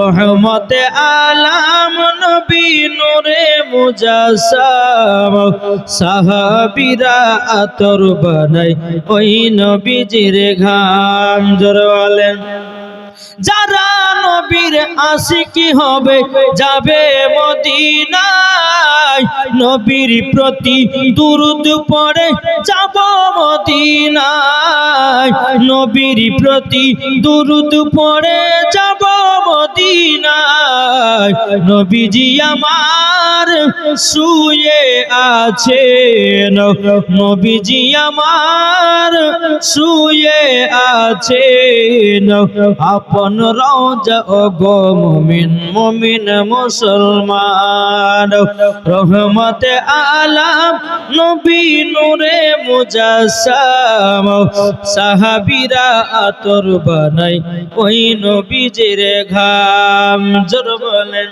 রহমতে আলাম নবী নূরে মুজাসসাম সাহাবীরা আতর বানাই ওই নবীজির ঘাম। জোরে বলেন। যারা নবীর আশিকি হবে যাবে মদিনায়, নবীর প্রতি দুরূদ পড়ে যাব মদিনায়, নবীর প্রতি দুরূদ পড়ে যাব মদিনায়। নবীজি আমার শুয়ে আছেন, নবীজি আমার শুয়ে আছেন আপন রওজা ও গো মুমিন মুমিন মুসলমান। রহমতে আলাম নবী নূরে মুজাসসাম সাহাবীরা আতর বানাই ওই নবীজির ঘাম। জোর বলেন।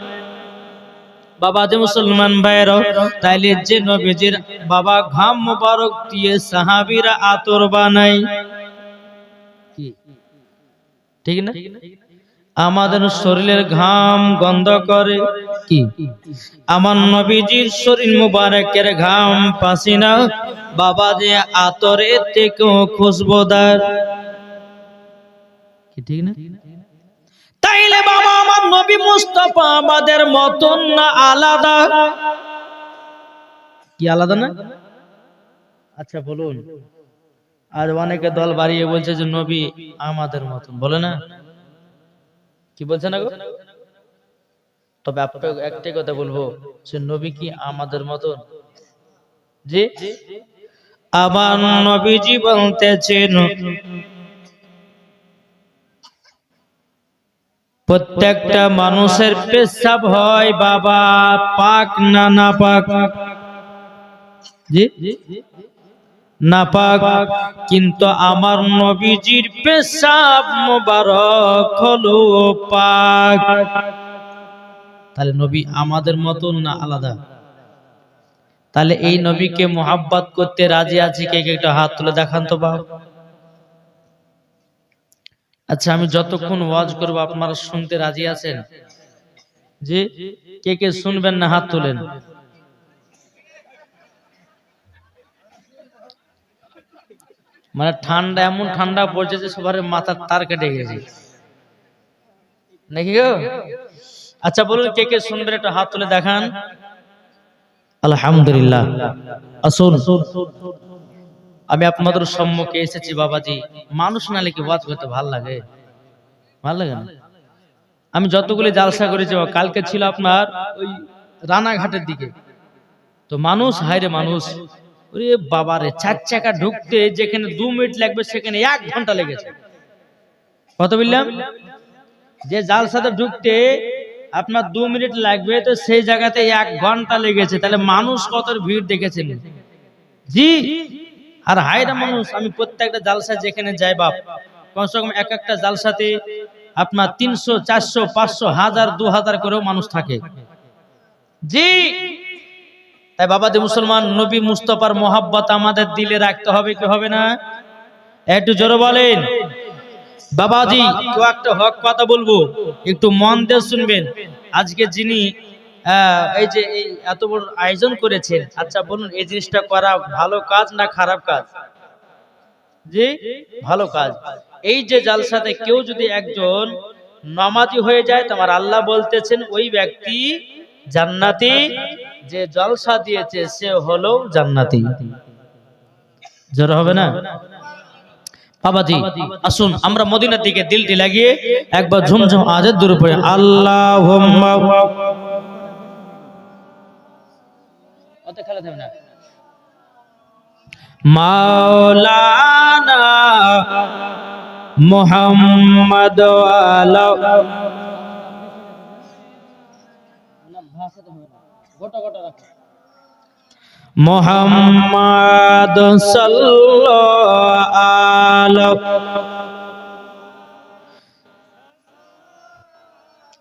বাবা যে মুসলমান ভাইরা, তাইলে যে নবীজির বাবা ঘাম মোবারক দিয়ে সাহাবীরা আতর বানাই, ঠিক না? আমাদের শরীরের ঘাম গন্ধ করে কি? আমার নবীজির শরীর মুবারকের ঘাম পাসিনা বাবা যে আতরের থেকেও খুশবুদার, কি ঠিক না? তাইলে বাবা আমার নবী মুস্তাফা আমাদের মতন না আলাদা? কি আলাদা না? আচ্ছা বলুন। আর অনেকে দল বাড়িয়ে বলছে যে নবী আমাদের মতন, বলে না? কি বলছে না গো? তবে আপনাকে একটাই কথা বলবো, যে নবী কি আমাদের মতন? জি, আমার নবীজি বলতেছেন প্রত্যেকটা মানুষের পেশাব হয় বাবা পাক না নাপাক? জি, নাপাক। কিন্তু আমার নবীজির পেশাব মোবারক হলো পাক। তাহলে নবী আমাদের মতন না আলাদা? তাহলে এই নবীকে মুহাব্বত করতে রাজি আছে কে? একটা হাত তুলে দেখান তো বাপ। আচ্ছা আমি যতক্ষণ ওয়াজ করব আপনারা শুনতে রাজি আছেন? জি, কে কে শুনবেন না হাত তোলেন। মানে ঠান্ডা, এমন ঠান্ডা পড়ছে যে সবার মাথার তার কেটে গেছে নাকি গো? আচ্ছা বলুন কে কে শুনবেন, একটু হাত তুলে দেখান। আলহামদুলিল্লাহ। আসুন, আমি আপনাদের সম্মুখে এসেছি বাবাজি। মানুষ নালে কি ওয়াজ করতে ভাল লাগে? ভাল লাগে না? আমি যতগুলি জালসা করেছি, কালকে ছিল আপনার ওই রানাঘাটের দিকে, তো মানুষ হায়রে মানুষ, ওরে বাবারে, 4 চাকা ঢুকতে যেখানে 2 মিনিট লাগবে সেখানে 1 ঘন্টা লেগেছে। কত বললাম? যে জালসাতে ঢুকতে আপনার 2 মিনিট লাগবে, তো সেই জায়গাতে 1 ঘন্টা লেগেছে। তাহলে মানুষ কত ভিড় দেখেছেন? জি। আর হায়রা মানুষ, আমি প্রত্যেকটা জালসা যেখানে যাই বাপ, কমসে কম এক একটা জালসাতে আপনার 300 400 500 1000 2000 করেও মানুষ থাকে। জি। তাই বাবা যে মুসলমান, নবী মুস্তাফার মোহাব্বত আমাদের দিলে রাখতে হবে কি হবে না? একটু জোরে বলেন। বাবাজি কেউ একটা হক কথা বলবো, একটু মন দিয়ে শুনবেন। আজকে যিনি এই যে এই এত বড় আয়োজন করেছেন, আচ্ছা বলুন এই জিনিসটা করা ভালো কাজ না খারাপ কাজ? জি, ভালো কাজ। এই যে জালসাতে কেউ যদি একজন নামাজি হয়ে যায়, তোমার আল্লাহ বলতেছেন ওই ব্যক্তি জান্নাতি, যে জলসা দিয়েছে সে হলো জান্নাতি। জোরে হবে না? বাবাজি আসুন আমরা মদিনার দিকে দিলটি লাগিয়ে একবার ঝুমঝুম আওয়াজে দূরে পড়ে আল্লাহুম্মা। ওতে খেলা যাবে না। মাওলানা মুহাম্মদ ওয়ালা গোটা গোটা রাখো। মুহাম্মদ সাল্লাল্লাহু আলাইহি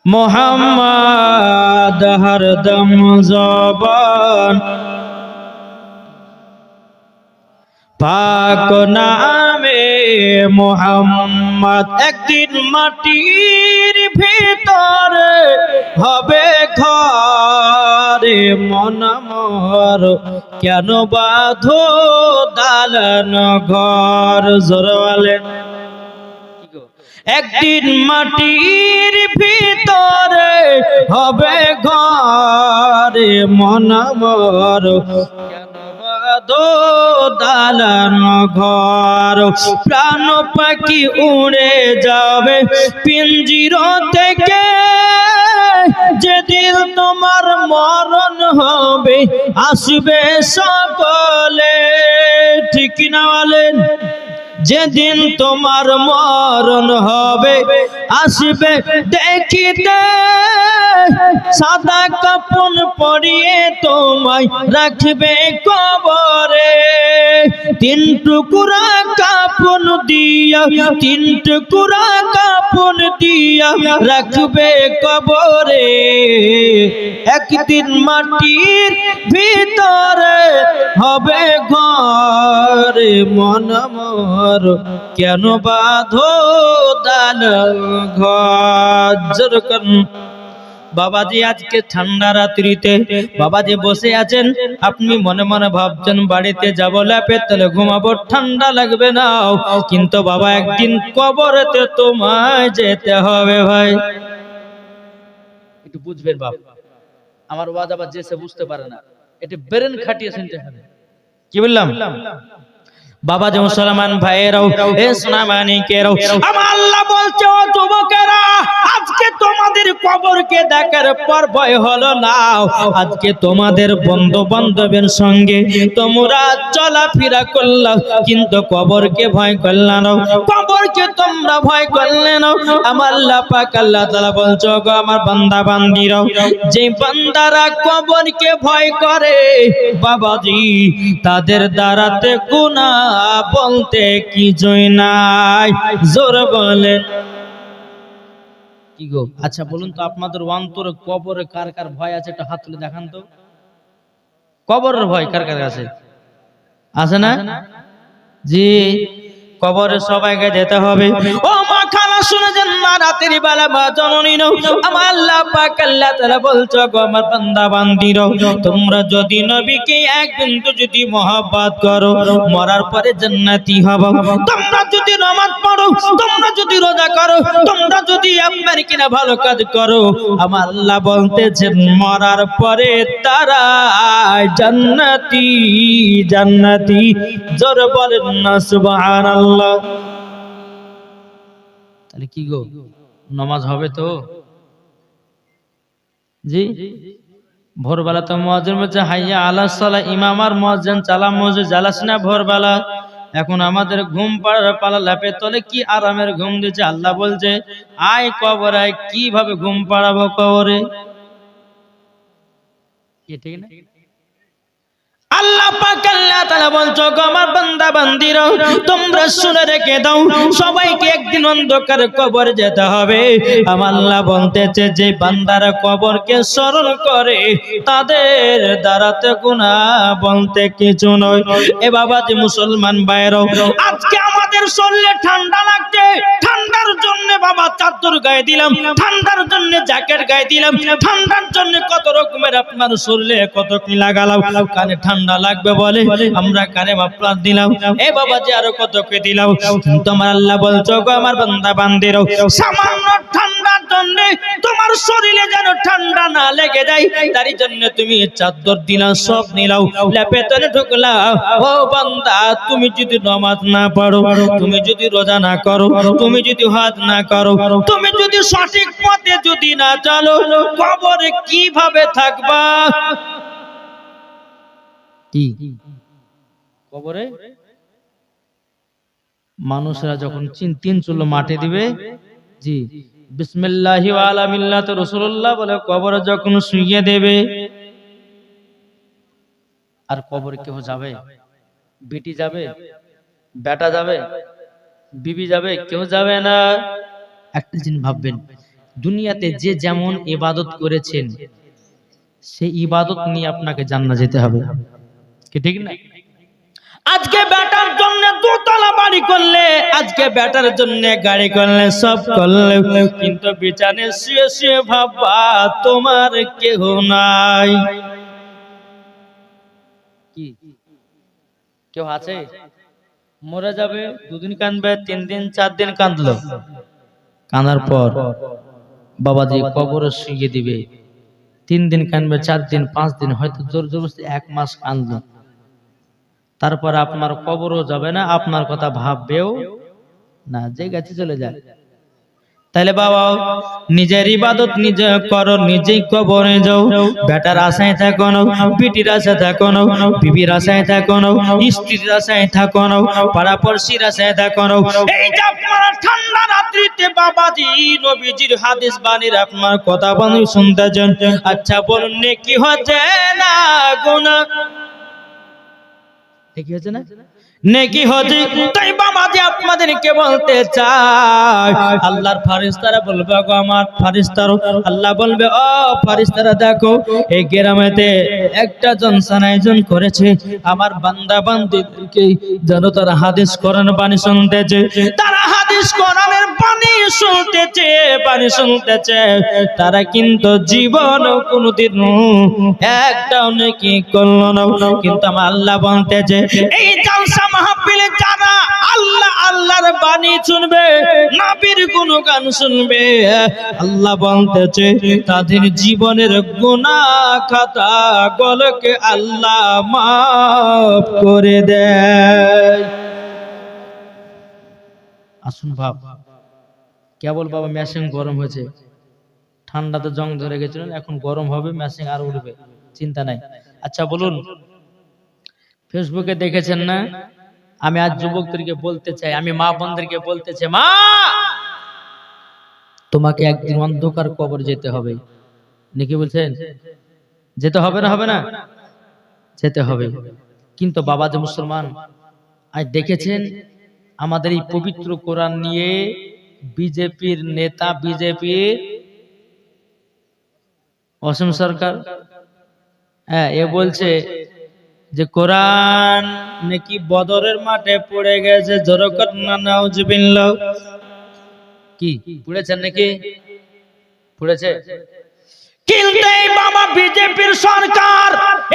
মুহাম্মদ হরদম জবান পাক নামে মুহাম্মদ। একদিন মাটির ভিতরে হবে ঘরে মন আমার কেন বাঁধো দালান ঘর জোরে বলেন একদিন মাটির ভিতরে হবে ঘরে মন আমার কেন বাঁধো দালান ঘর প্রাণ পাখি উড়ে যাবে পিঞ্জির থেকে যেদিন তোমার মরণ হবে আসবে সকলে ঠিক না বলেন যেদিন তোমার মরণ হবে আসবে দেখিতে সাদা কাপন পরিয়ে তোমায় রাখবে কবরে তিন টুকরা কাপন দিয়া তিন টুকরা কাপন দিয়া রাখবে কবরে একদিন মাটির ভিতরে হবে ঘরে মন আমার কেন বাঁধো দালান ঘর বাবাজি আজকে ঠান্ডা রাত্রিতে বাবাজি বসে আছেন আপনি মনে মনে ভাবছেন বাড়িতে যাব ল্যাপের তলে ঘুমাবো ঠান্ডা লাগবে না কিন্তু বাবা একদিন কবরেতে তোমায় যেতে হবে ভাই একটু বুঝবেন বাবা আমার ওয়াজ আবার যে সে বুঝতে পারে না এটা ব্রেন খাটিয়ে শুনতে হবে কি বললাম বাবা যে মুসলমান ভাইয়েরাও এ সোনামানিকেরাও আমার আল্লাহ বলছে ও যুবকেরা আজকে তোমাদের কবরকে দেখার পর ভয় হলো না আজকে তোমাদের বন্ধু বান্ধবের সঙ্গে তোমরা চলাফেরা করলে কিন্তু কবরকে ভয় করলে না কবরকে তোমরা ভয় করলে না আমার আল্লাহ পাক আল্লাহ তাআলা বলছো গো আমার বান্দা বান্দীরা যে বান্দারা কবরকে ভয় করে বাবাজি তাদের দ্বারাতে গুনাহ বলতে কিছুই নাই জোর বলেন কি গো আচ্ছা বলুন তো আপনাদের অন্তরে কবরে কার কার ভয় আছে একটা হাত তুলে দেখান তো কবরের ভয় কার কার আছে আছে না জি কবরে সবাইকে যেতে হবে ও মা খালা শুনে যান মা রাতের বেলা মা জননী নও আমার আল্লাহ পাক আল্লাহ তাআলা বলছো গো আমার বান্দা বান্দীরা তোমরা যদি নবীকে এক বিন্দু যদি মহব্বত করো মরার পরে জান্নাতি হবে তোমরা যদি নামাজ পড়ো তোমরা যদি রোজা করো তোমরা যদি আপনার কিনা ভালো কাজ করো আমার আল্লাহ বলতেছেন মরার পরে তারা জান্নাতি জান্নাতি জোরে বলেন না সুবহানাল্লাহ তাহলে কি গো নামাজ হবে তো জি ভোরবেলা তো মুয়াজ্জিন বলছে হাইয়া আলাস সালাহ ইমাম আর মুয়াজ্জিন চালা মসজিদ জালাস না ভোরবেলা এখন আমাদের ঘুম পাড়ার পালা ল্যাপের তলে কি আরামের ঘুম দিচ্ছে আল্লাহ বলছে আয় কবরে আয় কিভাবে ঘুম পাড়াবো কবরে কি ঠিক না আল্লাহ পাক আল্লাহ তাআলা বলছো গো আমার বান্দা বান্দীরা তোমরা শুনে রেখে দাও সবাইকে একদিন অন্ধকার কবর যেতে হবে আমার আল্লাহ বলতেছে যে বান্দারা কবরকে স্মরণ করে তাদের দ্বারাতে গুনাহ বলতে কিছু নয় এ বাবাজি মুসলমান ভাইরা আজকে আমাদের শরীরে ঠান্ডা লাগছে ঠান্ডার জন্য বাবা চাদর গায়ে দিলাম ঠান্ডার জন্য জ্যাকেট গায়ে দিলাম ঠান্ডার জন্য কত রকমের আপনার শরীরে কত কি লাগালাম কানে ঠান্ডা লাগবে বলে আমরা কানে মাফলার দিলাম এ বাবা যে আরো কত কে দিলাম কিন্তু আমার আল্লাহ বলছো গো আমার বান্দা বান্দীরা সামান্য ঠান্ডার জন্য তোমার শরীরে যেন ঠান্ডা না লেগে যায় তারই জন্য তুমি চাদর দিলা সব নিলাও ল্যাপে তলে ঢুকলা ও বান্দা তুমি যদি নামাজ না পড়ো তুমি যদি রোজা না করো তুমি যদি হজ না করো তুমি যদি সঠিক পথে যদি না চলো কবরে কিভাবে থাকবা কি কবরে মানুষরা যখন তিন চুলো মাটি দিবে জি বিসমিল্লাহি ওয়া আলা মিল্লাতি রাসূলুল্লাহ বলে কবরে যখন শুইয়ে দেবে আর কবরে কেউ যাবে বেটি যাবে বেটা যাবে বিবি যাবে কেউ যাবে না একটা জিনিস ভাববেন দুনিয়াতে যে যেমন ইবাদত করেছেন সেই ইবাদত নিয়ে আপনাকে জান্নাত যেতে হবে কি ঠিক না আজকে বেটার জন্য দোতলা বাড়ি করলে, আজকে বেটার জন্য গাড়ি করলে, সব করলে, কিন্তু বিছানে শুয়ে শুয়ে ভাববা তোমার কেহ নাই। কি কেউ আছে? মরে যাবে, 2 দিন কাঁদবে, 3 দিন 4 দিন কাঁদলো, কাঁদার পর বাবাজি কবরে শুইয়ে দিবে, 3 দিন কাঁদবে, 4 দিন 5 দিন, হয়তো জোর জবরদস্তি 1 মাস কাঁদলো, তারপর আপনার কবরও যাবে না, আপনার কথা ভাববেও না, যে গেছে চলে যায়। তাহলে বাবা নিজের ইবাদত নিজে করো, নিজেই কবরে যাও। বেটার আশায় থাকো না, বিটির আশায় থাকো না, বিবির আশায় থাকো না, স্ত্রীর আশায় থাকো না, পাড়াপড়শির আশায় থাকো না। এই যে আপনারা ঠান্ডা রাত্রিতে বাবাজি নবীজির হাদিস বাণীর আপনার কথা বাণী শুনতেছেন, আচ্ছা বলুন নেকি হচ্ছে না গুনাহ? নেকি হচ্ছে না? নেকি হচ্ছে। তাই বাবাজি আপনাদেরকে বলতে চাই, আল্লাহর ফেরেশতারা বলবে গো আমার ফেরেশতারা, আল্লাহ বলবে ও ফেরেশতারা দেখো এই গ্রামেতে একটা জলসার আয়োজন করেছে, আমার বান্দা বান্দীদেরকে যেন তারা হাদিস কোরআন বাণী শুনতেছে, তারা হাদিস কোরআনের বাণী শুনতেছে, বাণী শুনতেছে, তারা কিন্তু জীবন কোনোদিন একটাও নেকি করলো না। কিন্তু আমার আল্লাহ বলতেছে এই জলসা মাহফিলে যারা আল্লাহ আল্লাহর বাণী শুনবে, নবীর গুণগান শুনবে, আল্লাহ বলতেছে তাদের জীবনের গুনাহ খাতা গুলোকে আল্লাহ মাফ করে দেয়। আসুন ভাব, কেবল বাবা মেশিন গরম হয়েছে, ঠান্ডাতে জং ধরে গেছিল, এখন গরম হবে, মেশিন আর উঠবে, চিন্তা নাই। আচ্ছা বলুন, ফেসবুকে দেখেছেন না? আমি আজ যুবকদেরকে বলতে চাই, আমি মা বোনদেরকে বলতে চাই, মা তোমাকে একদিন অন্ধকার কবর যেতে হবে। নাকি বলছেন? যেতে হবে না? হবে না? যেতে হবে। কিন্তু বাবা যে মুসলমান, আজ দেখেছেন আমাদের এই পবিত্র কোরআন নিয়ে বিজেপির নেতা, বিজেপির অসীম সরকার, হ্যাঁ, এ বলছে যে কোরআন নাকি বদরের মাঠে পড়ে গেছে, জোরকত না নাউজুবিল্লাহ। কি পড়েছেন নাকি? পড়েছে। কিন্তু এই বাবা বিজেপির সরকার,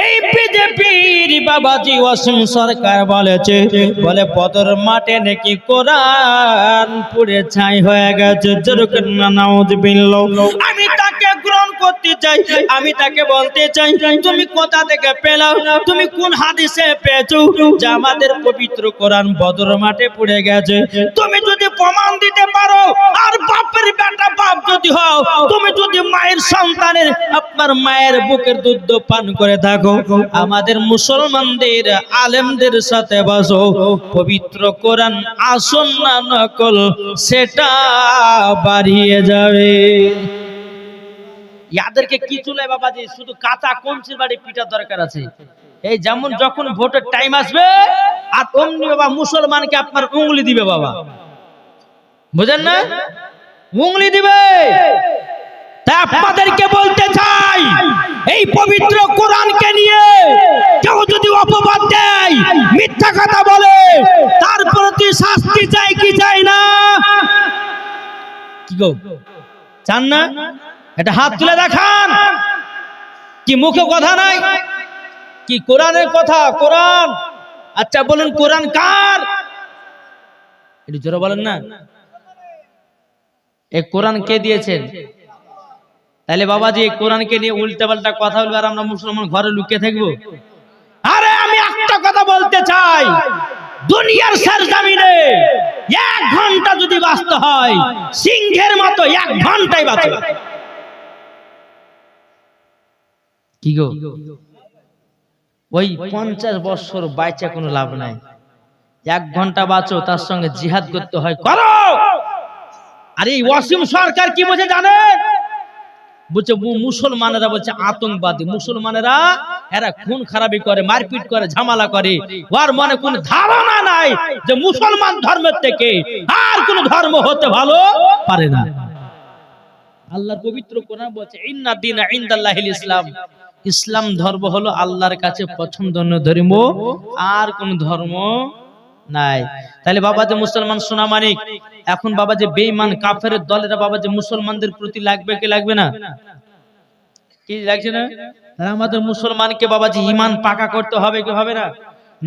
এই বিজেপির বাবাজি অসীম সরকার বলেছে, বলে বদর মাঠে নাকি কোরআন পুড়ে ছাই হয়ে গেছে, জোরকত না নাউজুবিল্লাহ। আমি তাকে গ্রহণ করতে চাই, আমি তাকে বলতে চাই তুমি কোথা থেকে পেলে, তুমি কোন হাদিসে পেয়েছো যে আমাদের পবিত্র কোরআন বদর মাঠে পড়ে গেছে? তুমি যদি প্রমাণ দিতে পারো, আর বাপের বেটা বাপ যদি হও, তুমি যদি মায়ের সন্তানের আপনার মায়ের বুকের দুধ পান করে থাকো, আমাদের মুসলমানদের আলেমদের সাথে বসো, পবিত্র কোরআন আসল না নকল সেটা বাড়িয়ে যাবে। ইয়াদেরকে কি চুলে বাবাজি শুধু কাঁচা কঞ্চির বাড়ি পিটার দরকার আছে। এই যেমন যখন ভোটের টাইম আসবে আর অমনি বাবা মুসলমানকে আপনার উঙ্গলি দিবে, বাবা বুঝেন না? উঙ্গলি দিবে। তাই আপনাদেরকে বলতে চাই, এই পবিত্র কোরআনকে নিয়ে কেউ যদি অপবাদ দেয়, মিথ্যা কথা বলে, তার প্রতি শাস্তি চাই কি চাই না? কি গো চান না? এটা হাত তুলে দেখান। কি মুখে কথা নাই? কি কোরআনের কথা? কোরআন। আচ্ছা বলুন কোরআন কার? একটু জোরে বলেন না। এই কোরআন কে দিয়েছেন? তাহলে বাবাজি এই কোরআনকে নিয়ে উল্টা পাল্টা কথা বলবে আর আমরা মুসলমান ঘরে লুকিয়ে থাকবো? আরে আমি একটা কথা বলতে চাই, দুনিয়ার সরজমিনে 1 ঘন্টা যদি বাঁচতে হয়, সিংহের মতো 1 ঘন্টাই বাঁচো। কি গো, ওই 50 বছর বাইচা কোনো লাভ নাই। 1 ঘন্টা বাঁচো, তার সঙ্গে জিহাদ করতে হয়, করো। আরে এই ওয়াসিম সরকার কি বলছে জানেন? বলছে মুসলমানেরা বলছে আতঙ্কবাদী, মুসলমানেরা এরা খুন খারাপি করে, মারপিট করে, ঝামেলা করে। ওর মনে কোন ধারণা নাই যে মুসলমান ধর্মের থেকে আর কোন ধর্ম হতে ভালো পারে না। আল্লাহর পবিত্র কোরআন বলছে ইন্না দীনা ইনদাল্লাহিল ইসলাম, ইসলাম ধর্ম হলো আল্লাহর কাছে পছন্দনীয় ধর্ম, আর কোন ধর্ম নাই। তাহলে বাবা যে মুসলমান সোনা মানিক, এখন বাবা যে বেঈমান কাফের দলেরা বাবা যে মুসলমানদের প্রতি লাগবে কি লাগবে না? কি লাগছে না? তাহলে আমাদের মুসলমানকে বাবা যে ঈমান পাকা করতে হবে কি হবে না?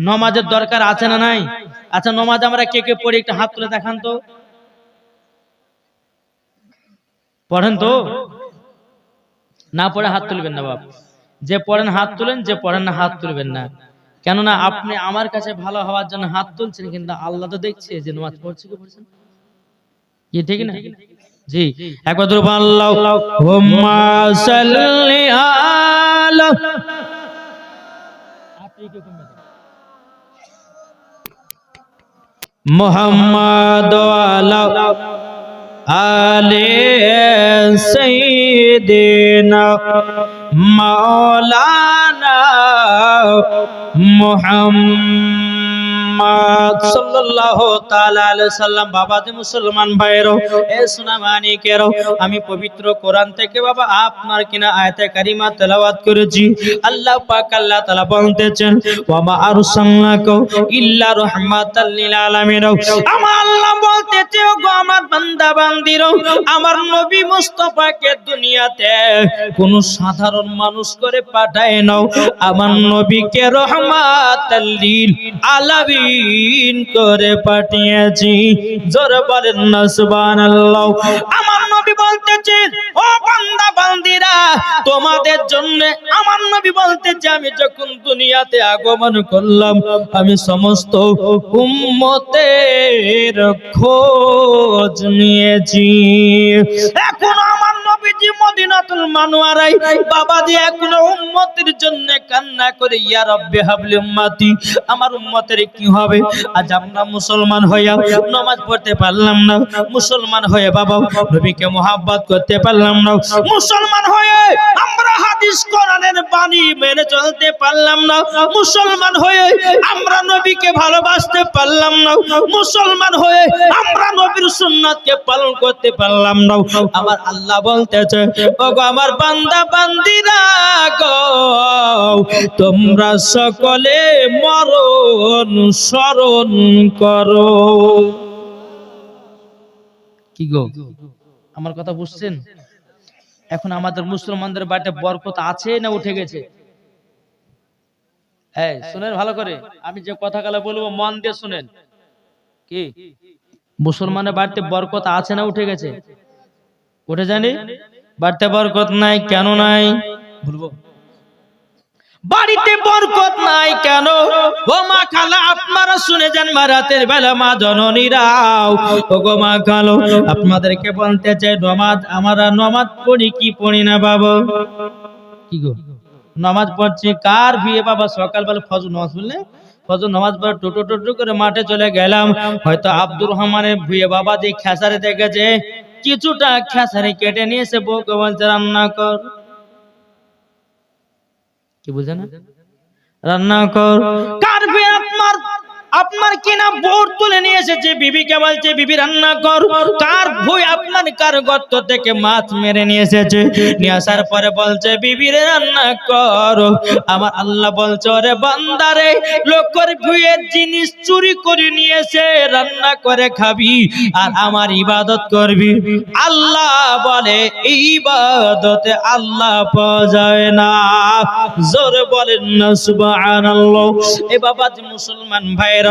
নামাজের দরকার আছে না নাই? আচ্ছা নামাজ আমরা কে কে পড়ি একটা হাত তুলে দেখান তো। পড়েন তো? না পড়ে হাত তুলবেন না বাপ। যে পড়েন হাত তুলেন, যে পড়েন না হাত তুলবেন না। কেননা আপনি আমার কাছে ভালো হওয়ার জন্য হাত তুলছেন, কিন্তু আল্লাহ তো দেখছে যে নামাজ পড়ছে কি পড়ছেন। কি ঠিক না? জি, একবার ধরে আল্লাহুম্মা সাল্লি আলা, আপনি কি করবেন? মুহাম্মাদ ওয়া আলা আলে সাইয়্যিদিনা মাওলানা মুহাম্মদ সাল্লাল্লাহু তাআলা আলাইহি সাল্লাম। বাবা যে মুসলমান ভাইরো, এ সোনা মানিকেরো, আমি পবিত্র কোরআন থেকে বাবা আপনার কিনা আয়াতে কারিমা তেলাওয়াত করেছি। আল্লাহ পাক আল্লাহ তাআলা বলতেছেন ওয়া মা আরসালনাকা ইল্লা রাহমাতাল লিল আলামিন। আমার আল্লাহ বলতেছে গো আমার বান্দা বান্দিরো, আমার নবী মুস্তাফাকে দুনিয়াতে কোন সাধারণ মানুষ করে পাঠায় নাও, আমার নবীকে রহমাতাল লিল আলামিন করে পাঠিয়েছি। জোরে বলেন না সুবহানাল্লাহ। আমার নবী বলতেছে ও বান্দা বান্দিরা, তোমাদের জন্য আমার নবী বলতেছে আমি যখন দুনিয়াতে আগমন করলাম, আমি সমস্ত উম্মতের খোঁজ নিয়েছি। এখন আমার নবীজি মদিনাতুল মুনাওয়ারায় বাবাজি এখন উম্মতের জন্য কান্না করে ইয়া রাব্বি হাবলি উম্মতি, আমার উম্মতের কি হবে? আজ আমরা মুসলমান হইয়া নামাজ পড়তে পারলাম না, মুসলমান হয়ে বাবা নবীকে মোহাব্বত করতে পারলাম না, মুসলমান হয়ে আমরা হাদিস কোরআনের বাণী মেনে চলতে পারলাম না, মুসলমান হয়ে আমরা নবীকে ভালোবাসতে পারলাম না, মুসলমান হয়ে আমরা নবীর সুন্নাতকে পালন করতে পারলাম না। আমার আল্লাহ বলতেছে ওগো আমার বান্দা বান্দিরা গো, তোমরা সকলে মরণ স্মরণ করো। কি গো আমার কথা বুঝছেন? এখন আমাদের মুসলমানদের বাড়িতে বরকত আছে না উঠে গেছে? হ্যাঁ শুনেন ভালো করে, আমি যে কথাগুলো বলবো মন দিয়ে শুনেন। কি মুসলমানের বাড়িতে বরকত আছে না উঠে গেছে? উঠে জানি বাড়িতে বরকত নাই কেন নাই বলবো। বাড়িতে বরকত নাই কেন? ও মা খালা আপনারা শুনে যান, মা রাতের বেলা মা জননীরাও ও গো মা খালো, আপনাদেরকে বলতে চাই নামাজ আমরা নামাজ পড়ি কি পড়ি না বাবা? কি গো নামাজ পড়ছি কার বিয়ে বাবা? সকালবেলা ফজর নামাজ পড়লে, ফজর নামাজ পড়ে টোটো টোটো করে মাঠে চলে গেলাম, হয়তো আব্দুর রহমানের ভুয়ে বাবা যে খেসারি দেখেছে, কিছুটা খেসারি কেটে নিয়েছে, বউকে বলছে রান্না কর। কি বুঝে না? রান্না কর। কার বিয়ে? আপনার কিনা বোর তুলে নিয়ে এসেছে, বিবিকে বলছে বিবি রান্না কর। কার ভুই? আপনার কার গর্ত থেকে মাছ মেরে নিয়ে এসেছে, নিয়ে আসার পরে বলছে বিবি রে রান্না কর। আমার আল্লাহ বলছে ওরে বান্দারে, লোকের ভুইয়ের জিনিস চুরি করে নিয়েছে, রান্না করে খাবি আর আমার ইবাদত করবি। আল্লাহ বলে এই ইবাদতে আল্লাহ পাওয়া যায় না। জোরে বলেন না সুবহানাল্লাহ। এ বাবা মুসলমান ভাইরাও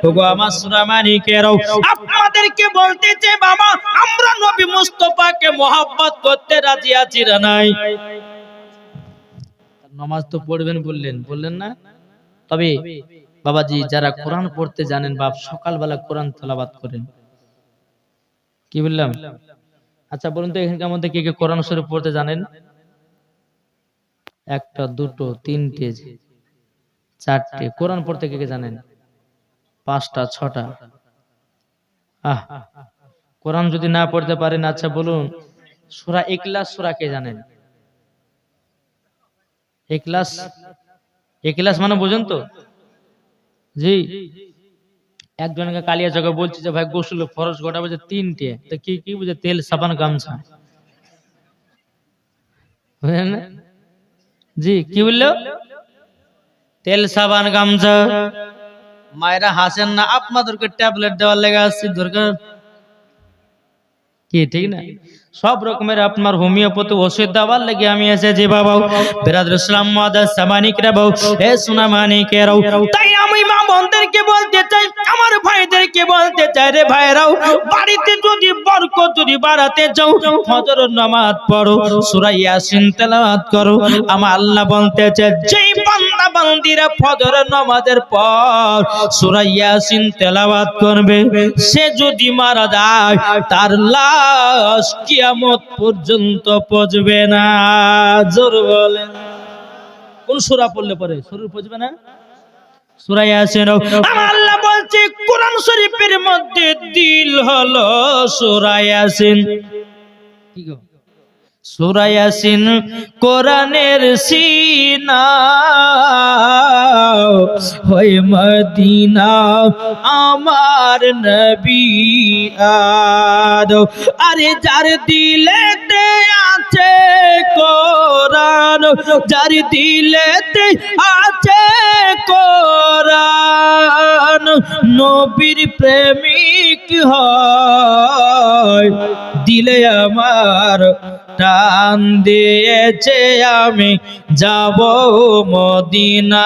ওগো আমার সোনা মানিকেরাও, আপনাদেরকে বলতেছে বাবা আমরা নবী মুস্তাফাকে মহব্বত করতে রাজি আছি না নাই? নামাজ তো পড়বেন বললেন না? তবে বাবাজি যারা কোরআন পড়তে জানেন বাপ সকালবেলা কোরআন তেলাওয়াত করেন। কি বললাম? আচ্ছা বলুন তো এখানকার মধ্যে কে কে কোরআন শরীফ পড়তে জানেন? একটা দুটো তিনটে চারটে। কোরআন পড়তে কে কে জানেন? পাঁচটা ছটা। কোরআন যদি না পড়তে পারেন আচ্ছা বলুন সূরা ইখলাস সূরা কে জানেন? ইখলাস, ইখলাস মানে বুঝেন তো? জি, একজনকে কালিয়া জগা বলছি যে ভাই গোসল ফরজ গোটা বুঝে তিনটে, তো কি কি বুঝে? তেল সাবান গামছা। বুঝলেন না? জি কি বললো? তেল সাবান গামছা। মায়েরা হাসেন না, আপনাদেরকে ট্যাবলেট দেওয়ার লেগে আসছে দরকার কি? ঠিক না? সব রকমের আপনার হোমিওপ্যাথি ওষুধ দেওয়ার লেগে আমি এসেছি বাবা। বিরাদর ইসলাম মাদার সামানিকরা বাবু, এ সোনা মানিকেরাও, তাই আমি মা বোনদেরকে বলতে চাই, আমার ভাইদেরকে বলতে চাই, রে ভাইরাও, বাড়িতে যদি বরকত যদি বাড়াতে চাও, ফজরের নামাজ পড়ো, সূরা ইয়াসিন তেলাওয়াত করো। আমার আল্লাহ বলতে চাই, যেই বান্দা বান্দিরা ফজরের নামাজের পর সূরা ইয়াসিন তেলাওয়াত করবে, সে যদি মারা যায় তার লাশ কিয়ামত পর্যন্ত পচবে না। জোর বলেন। কোন সূরা পড়লে পরে শরীর পচবে না? সূরা ইয়াসিন। আমার আল্লাহ বলছে কোরআন শরীফের মধ্যে দিল হলো সূরা ইয়াসিন। কি গো? সূরা ইয়াসিন কোরআনের সিনা, হয় মদিনা আমার নবী আদো। আরে যার দিলেতে আছে কোরআন, যার দিলেতে আছে কোরআন, নবীর প্রেমিক হয়, দিলে আমার টান দিয়েছে, আমি যাব মদিনায়।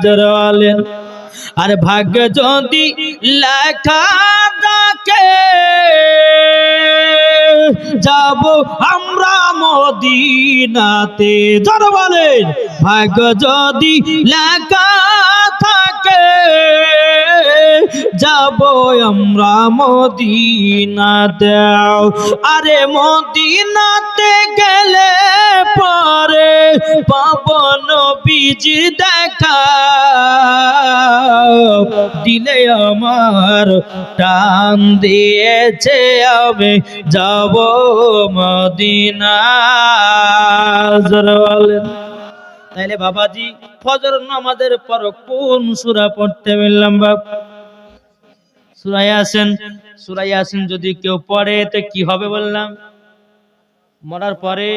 জোরালেন। আর ভাগ্য যদি লেখা থাকে, যাব আমরা মদিনাতে। জোরে বলেন। ভাগ্য যদি লেখা থাকে, যাব আমরা মদিনাতে। আরে মদিনাতে গেলে পরে পাবো নবীজি দেখা, দিলে আমার টান দিয়েছে, আমি যাব মদিনা। তাইলে বাবাজি ফজর নামাজের পর কোন সূরা পড়তে বললাম বাপ? সূরা ইয়াসিন। সূরা ইয়াসিন যদি কেউ পড়ে তো কি হবে বললাম? মরার পরে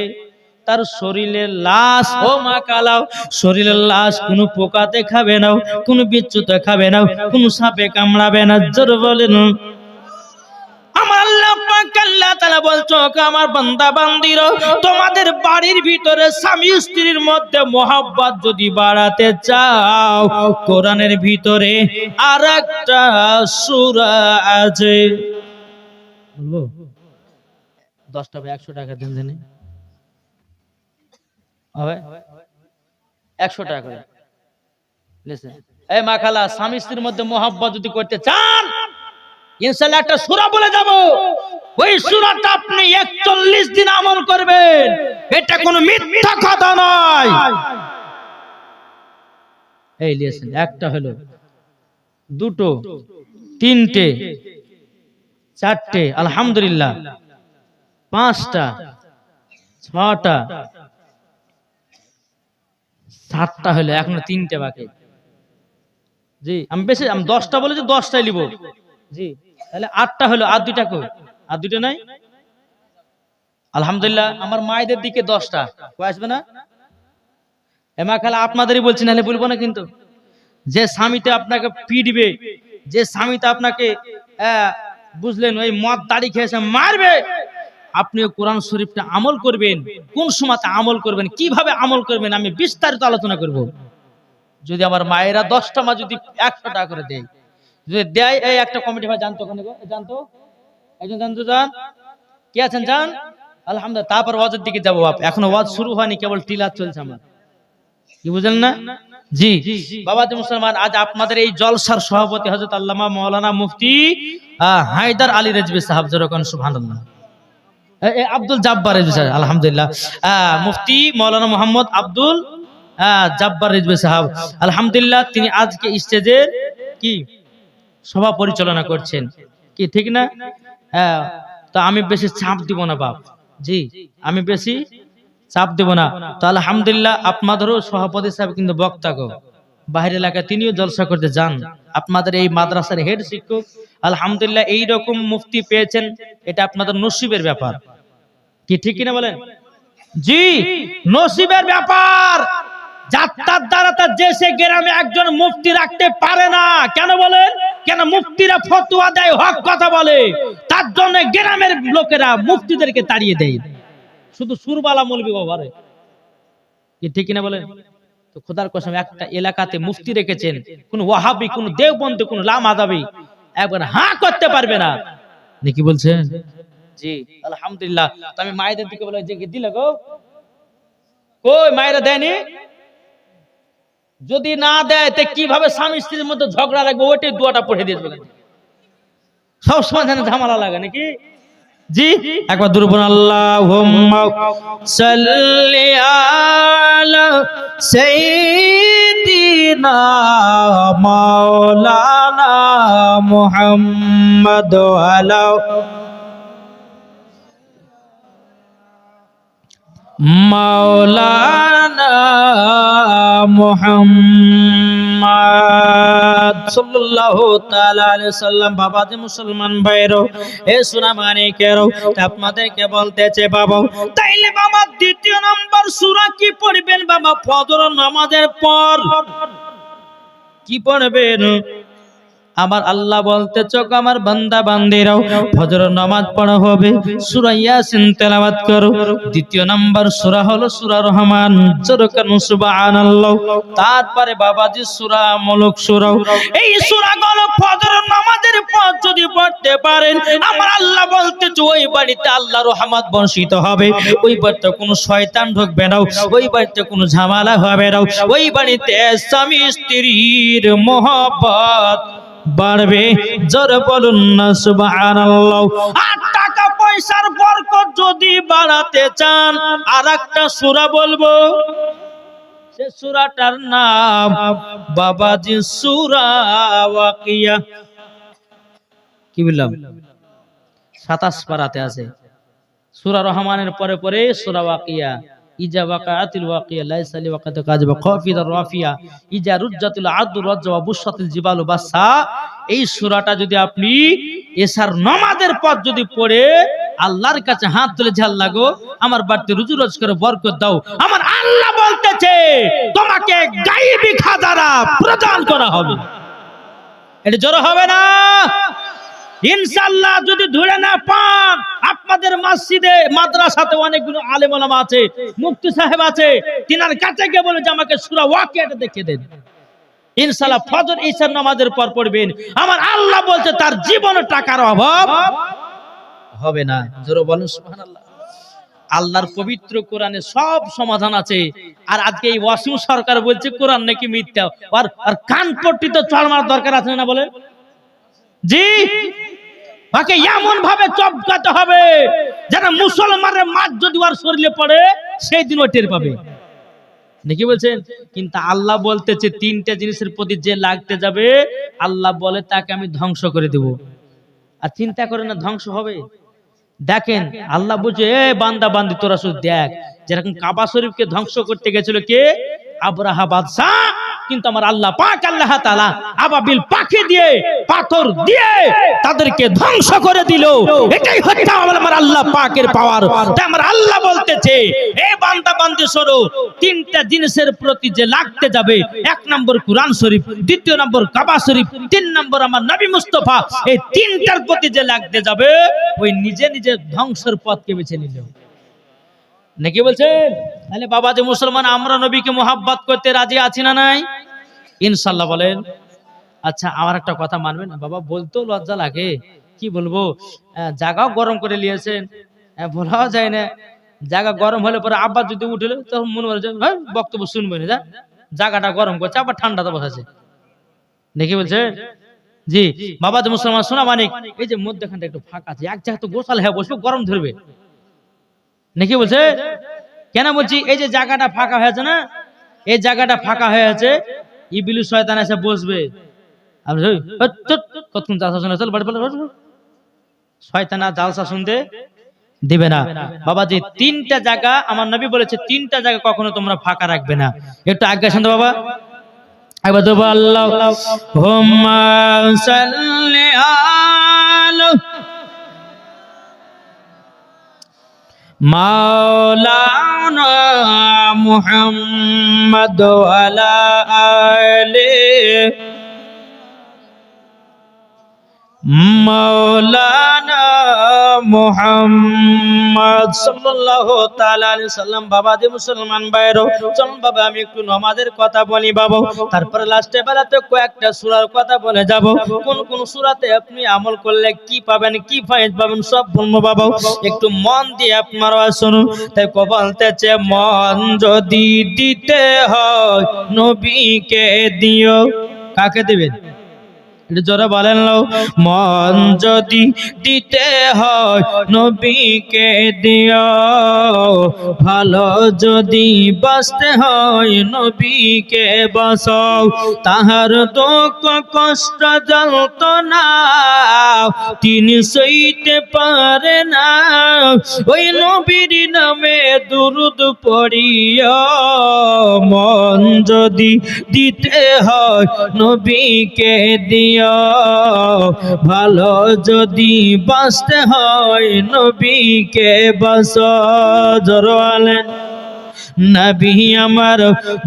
তার শরীরের লাশ, ও মা কালাও, শরীরের লাশ কোনো পোকাতে খাবে না, কোনো বিচ্ছুতে খাবে না, কোনো সাপে কামড়াবে না। জোর বলেন। আমার আল্লাহ পাক আল্লাহ তাআলা বলছো, আমার বান্দা বান্দিরা, তোমাদের বাড়ির ভিতরে স্বামী স্ত্রীর মধ্যে মহব্বত যদি বাড়াতে চাও, কোরআনের ভিতরে আরেকটা সূরা আছে। বলবো 10 টাকা 100 টাকা দেন জানি হবে 100 টাকা করে লিসেন। এই মা খালা, স্বামী স্ত্রীর মধ্যে মহব্বত যদি করতে চান, ইনশাআল্লাহ একটা সূরা বলে যাব, ওই সূরাটা আপনি 41 দিন আমল করবেন। এটা কোনো মিথ্যা কথা নয়। এই লিসেন, একটা হলো, দুটো, তিনটে, চারটে, আলহামদুলিল্লাহ, পাঁচটা, ছটা, সাতটা হলো, এখনো তিনটে বাকি। জি আমি বেশি, আমি 10টা বলেছি, 10টাই লিব। জি তাহলে 8টা হলো, আর দুইটা কই? আর দুইটা নাই। আলহামদুলিল্লাহ। আমার মায়েদের দিকে 10টা কই আসবে না? এমা খালা আপনাদেরই বলছি, নাহলে বলবো না কিন্তু। যে স্বামীটা আপনাকে পিটবে, যে স্বামীটা আপনাকে বুঝলেন ওই মদ দাড়ি খেয়েছে মারবে, আপনিও কোরআন শরীফটা আমল করবেন। কোন সময়তে আমল করবেন, কিভাবে আমল করবেন, আমি বিস্তারিত আলোচনা করব। যদি আমার মায়েরা 10টা মা যদি 100 টাকা করে দেয়, যদি দেয়, এই একটা কমিটি ভাই জানতো, জানতো একজন জানতো, জান কি আছেন জান? আলহামদুলিল্লাহ। তারপর ওয়াজের দিকে যাবো। এখনো ওয়াজ শুরু হয়নি, কেবল টিলার চলছে আমার, কি বুঝলেন না? জি বাবাজি মুসলমান, আজ আপনাদের এই জলসার সভাপতি হযরত আল্লামা মাওলানা মুফতি হায়দার আলী রেজভী সাহেব, যেরকম সুবহানাল্লাহ, আব্দুল জাব্বার রেজভী সাহেব, আলহামদুলিল্লাহ, মুফতি মাওলানা মোহাম্মদ আব্দুল জাব্বার রেজভী সাহেব, আলহামদুলিল্লাহ, তিনি আজকে স্টেজের কি সভা পরিচালনা করছেন, কি ঠিক না? তো আমি বেশি চাপ দিব না বাপ, জি আমি বেশি চাপ দেব না। তো আলহামদুলিল্লাহ, আপনাদেরও সভাপতি সাহেব কিন্তু বক্তা গো, বাইরের এলাকায় তিনিও জলসা করতে যান। আপনাদের এই মাদ্রাসার হেড শিক্ষক, আলহামদুলিল্লাহ, এইরকম মুফতি পেয়েছেন, এটা আপনাদের নসিবের ব্যাপার, কি ঠিক কিনা বলেন? জি, নসিবের ব্যাপার। যাত্রার দ্বারা তার যে সে গ্রামে একজন মুফতি রাখতে পারে না। কেন বলেন? কেন মুফতিরা ফতোয়া দেয়, হক কথা বলে, তার জন্য গ্রামের লোকেরা মুফতিদেরকে তাড়িয়ে দেয়। শুধু সুরবালা মৌলবি বাবারে, কি ঠিক কিনা বলেন? তো খোদার কসম, একটা এলাকাতে মুফতি রেখেছেন, কোন ওয়াহাবি, কোন দেওবন্দি, কোন লামাযাবি একবার হাঁ করতে পারবে না। নাকি বলছেন? জি আলহামদুলিল্লাহ। তো আমি মায়েদের দিকে বলে যে দিলে গো, কই মায়েরা দেয়নি? যদি না দেয় তো কিভাবে স্বামী স্ত্রীর মধ্যে ঝগড়া লাগবে, ওইটাই দোয়াটা পড়ে দিয়ে দেবে। সব সময় ঝামেলা লাগে নাকি? জি, একবার দুরুবন আল্লাহুম্মা সাল্লি আলা সাইয়্যিদিনা মাওলানা মুহাম্মদ আলা মাওলানা মুহাম্মদ সাল্লাল্লাহু তাআলা আলাইহি সাল্লাম। বাবাজি মুসলমান ভাইরো, এ সোনা মানিকেরো, আপনাদেরকে বলতেছে বাবা, তাইলে বাবা দ্বিতীয় নম্বর সূরা কি পড়বেন বাবা? ফজর নামাজের পর কি পড়বেন? আমার আল্লাহ বলতে চোখ আমার বান্দা বান্দিরাও ফজর নামাজ পড়া হবে, সূরা ইয়াসিন তেলাওয়াত করো। দ্বিতীয় নাম্বার সূরা হলো সূরা রহমান, জোরে কান সুবহানাল্লাহ। তারপরে বাবাজি সূরা মুলক সূরা, এই সূরাগুলো ফজর নামাজের পর যদি পড়তে পারেন, আমার আল্লাহ বলতেছে ওই বাড়িতে আল্লাহর রহমত বর্ষিত হবে, ওই বাড়িতে কোনো শয়তান ঢুকবে না, ওই বাড়িতে কোনো ঝামেলা হবে না, ওই বাড়িতে স্বামী স্ত্রীর মহব্বত বাড়বে। জোরে বলুন না সুবহানাল্লাহ। আর টাকা পয়সার বরকত যদি বাড়াতে চান, আরেকটা সূরা বলবো, সে সূরাটার নাম বাবাজি সূরা ওয়াকিয়া। কি বললাম? 27 পারাতে আছে। সূরা রহমানের পরে পরে সূরা ওয়াকিয়া। ইজা ওয়াকাআতিল ওয়াকিয়া লাইসা লিওয়াকাতিহা কাযিবা খাফিদার রাফিয়া ইজা রুজ্জাতিল আরদু রাজ্জা ওয়া বুশরাতিল জিবালু বাসা। এই সূরাটা যদি আপনি এশার নামাজের পর যদি পড়ে আল্লাহর কাছে হাত তুলে ঝাল লাগো, আমার বাড়িতে রুজি রোজগারে বরকত দাও, আমার আল্লাহ বলতেছে তোমাকে গায়েবী খাজানা প্রদান করা হবে। এটা জোরে হবে না ইনশাআল্লাহ? যদি ধরে না পান, আপনাদের মসজিদে মাদ্রাসাতে অনেকগুলো আলেম ওলামা আছে, মুফতি সাহেব আছে, তিনার কাছে গিয়ে বলে যে আমাকে সূরা ওয়াকিয়াটা দেখিয়ে দেন। ইনশাআল্লাহ ফজর ঈশার নামাজের পর পড়বেন, আমার আল্লাহ বলছে তার জীবনে টাকার অভাব হবে না। জোরে বলেন সুবহানাল্লাহ। আল্লাহর পবিত্র কোরআনে সব সমাধান আছে। আর আজকে এই ওয়াসিম সরকার বলছে কোরআন নাকি মিথ্যা, আর কানপট্টি তো চড় মারার দরকার আছে না বলেন? জি, ওকে এমন ভাবে চপকাতে হবে যেন মুসলমানের মাছ যদি ওর শরীরে পড়ে সেই দিন ও টের পাবে। নাকি বলছেন? কিন্তু আল্লাহ বলতেছে তিনটা জিনিসের প্রতি যে লাগতে যাবে, আল্লাহ বলে তাকে আমি ধ্বংস করে দেব। আর চিন্তা করে না ধ্বংস হবে। দেখেন আল্লাহ বুঝে, এ বান্দা বান্দি তোরা শুধু দেখ, যেরকম কাবা শরীফকে ধ্বংস করতে গেছিল কে? আবরাহা বাদশা। কিন্তু আমার আল্লাহ পাক আল্লাহ তাআলা আবাবিল পাখি দিয়ে, পাথর দিয়ে তাদেরকে ধ্বংস করে দিল। এটাই হচ্ছে আমার আল্লাহ পাকের পাওয়ার। তাই আমার আল্লাহ বলতেছে, এই বান্দা বান্দি শোনো, তিনটা জিনিসের প্রতি যে লাগতে যাবে, এক নম্বর কুরআন শরীফ, দ্বিতীয় নম্বর কাবা শরীফ, তিন নম্বর আমার নবী মুস্তাফা, এই তিনটার প্রতি যে লাগতে যাবে, ওই নিজে নিজে ধ্বংসের পথকে বেছে নিল। নাকি বলছেন? তাহলে বাবা যে মুসলমান, আমরা নবীকে মোহাব্বত করতে রাজি আছি না নাই? ইনশাআল্লাহ বলেন। আচ্ছা আমার একটা কথা মানবেন না বাবা? বলতেও লজ্জা লাগে, কি বলবো, জায়গাও গরম করে নিয়েছেন, বলাও যায় না। জায়গা গরম হলে পরে আব্বা যদি উঠলে তখন মনে হয় বক্তব্য শুনবে না, জায়গাটা গরম করছে, আবার ঠান্ডাতে বসাছে। নাকি বলছে? জি বাবা যে মুসলমান শোনা মানিক, এই যে মধ্যখানটা একটু ফাঁকা আছে, এক জায়গায় তো গোসাল হয়ে বসবো, গরম ধরবে। নাকি বলছে? কেন বলছি? এই যে জায়গাটা ফাঁকা হয়েছে না, এই জায়গাটা ফাঁকা হয়ে আছে, ইবলিস শয়তান এসে বসবে। কতক্ষণ জালসা শুনে চল বাড়ি বলে, শয়তান আর জালসা শুনতে দিবে না। বাবাজি তিনটা জায়গা আমার নবী বলেছে, তিনটা জায়গা কখনো তোমরা ফাঁকা রাখবে না। একটু আজ্ঞা শুনতে বাবা। একবার তো আল্লাহুম্মা সাল্লি আলা মাওলানা মাওলানা মুহাম্মদ ওয়া আলা আলিহি মাওলানা মুহাম্মদ সাল্লাল্লাহু তাআলা আলাইহি সাল্লাম। বাবা যে মুসলমান ভাইরা, চলুন বাবা আমি একটু নামাজের কথা বলি বাবা, তারপরে লাস্টে বেলাতে কয়েকটা সূরার কথা বলে যাব। কোন কোন সূরাতে আপনি আমল করলে কি পাবেন, কি ফায়েজ পাবেন সব বলবো বাবা, একটু মন দিয়ে আপনারা শুনুন। তাই কো বলতেছে, মন যদি দিতে হয় নবীকে দিও। কাকে দিবেন? জোরে বলেন লো। মন যদি দিতে হয় নবীকে দিও, ভালো যদি বাঁচতে হয় নবীকে বাঁচাও। তাহার দুঃখ কষ্ট যন্ত্রণা তিনি সইতে পারে না, ওই নবীর নামে দুরূদ পড়িও। মন যদি দিতে হয় নবীকে দিও, ভালো যদি বাঁচতে হয় নবীকে বাঁচাও। জোরে নবী আমার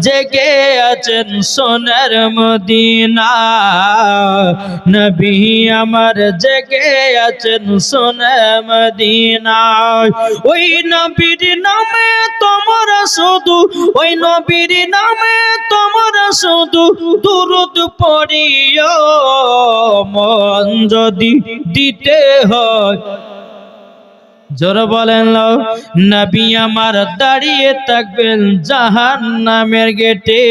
জেগে আছেন সোনার মদিনা, নবী আমার জেগে আছেন সোনার মদিনা। ওই নবীর নামে তোমরা শুধু, ওই নবীর নামে তোমরা শুধু দুরূদ পড়িও। মন যদি দিতে হয়, জোরে বলেন নবী আমার দাঁড়িয়ে থাকবেন জাহান্নামের গেটে,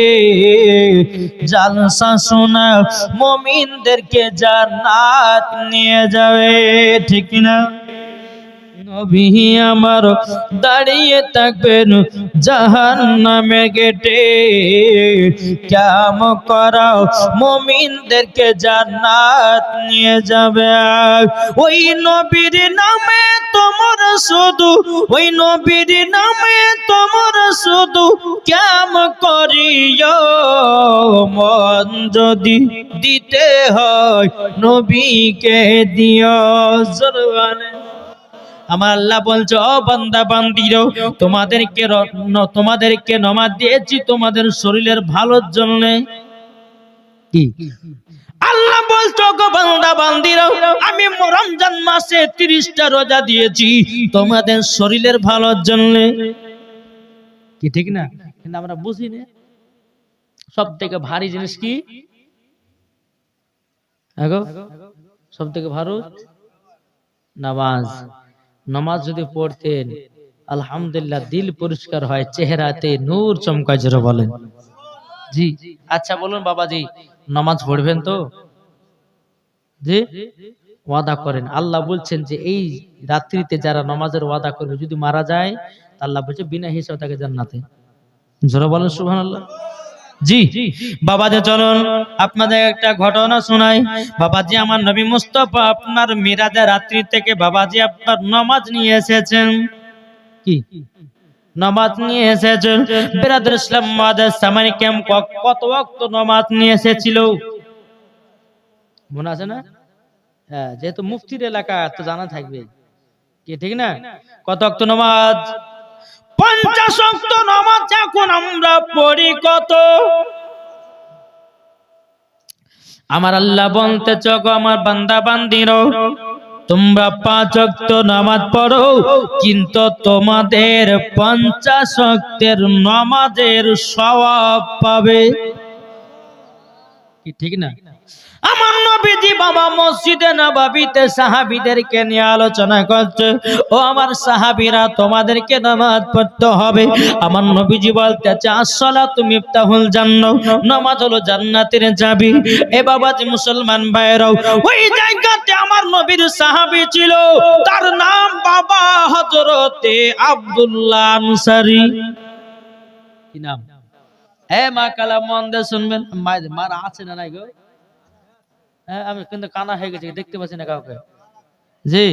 জালসা শোনা মুমিনদেরকে জান্নাত নিয়ে যাবে, ঠিক না? নবী আমার দাঁড়িয়ে থাকবেন জাহান্নামের গেটে, কিয়ামত করাও মুমিনদেরকে জান্নাত নিয়ে যাবে। ওই নবীর নামে তোমরা শুধু, ওই নবীর নামে তোমরা শুধু কিয়ামত করিও। মন যদি দিতে হয় নবীকে দিও। জোরে আমার আল্লাহ বলছে, ও বান্দা বান্দিরো, তোমাদেরকে নামাজ দিয়েছি তোমাদের শরীরের ভালোর জন্য। কি আল্লাহ বলছো, গো বান্দা বান্দিরো, আমি রমজান মাসে 30টা রোজা দিয়েছি তোমাদের শরীরের ভালোর জন্য। কি ঠিক না? কিন্তু আমরা বুঝি না। সব থেকে ভারী জিনিস কি? সব থেকে ভারী নামাজ। নামাজ যদি পড়তেন আলহামদুলিল্লাহ দিল পরিষ্কার হয়, চেহারাতে নূর চমকায়। জোরে বলেন জি। আচ্ছা বলুন বাবাজি, নামাজ পড়বেন তো? জি, ওয়াদা করেন। আল্লাহ বলছেন যে এই রাত্রিতে যারা নামাজের ওয়াদা করবে যদি মারা যায়, আল্লাহ বলছে বিনা হিসাবে তাকে জান্নাতে। জোরে বলেন সুবহানাল্লাহ। জি বাবাজি, চলুন আপনাদের একটা ঘটনা শোনাই। বাবাজি আমার নবী মুস্তাফা আপনার মিরাজের রাত্রি থেকে বাবাজি আপনার নামাজ নিয়ে এসেছেন। কি নামাজ নিয়ে এসেছেন? বিরাদর ইসলাম মাদার সামানি ক্যাম্প কত ওয়াক্ত নামাজ নিয়ে এসেছিল মনে আছে না? হ্যাঁ, যেহেতু মুফতির এলাকা তো জানা থাকবে, কি ঠিক না? কত ওয়াক্ত নামাজ? 50 ওয়াক্ত নামাজ। এখন আমরা পড়ি কত? আমার আল্লাহ বলতে চোখ আমার বান্দা বান্দিরো, তোমরা 5 ওয়াক্ত নামাজ পড়ো, কিন্তু তোমাদের 50 ওয়াক্তের নামাজের সওয়াব পাবে। কি ঠিক না? আমার নবীজি বাবা মসজিদে নববীতে সাহাবীদেরকে নিয়ে আলোচনা করছে, ও আমার সাহাবীরা তোমাদেরকে নামাজ পড়তে হবে। আমার নবীজি বলতেছে, আসসালাতু মিফতাহুল জান্নাহ, নামাজ হলো জান্নাতের চাবি। এ বাবাজি মুসলমান ভাইরাও, ওই জায়গাতে আমার নবীর সাহাবী ছিল, তার নাম বাবা হযরতে আব্দুল্লাহ আনসারী। কি নাম? এ মা কালাম মন দিয়ে শুনবেন। মার আছে না নাই গো? আমি কিন্তু কানা হয়ে গেছি, দেখতে পাচ্ছি না কাউকে। জি।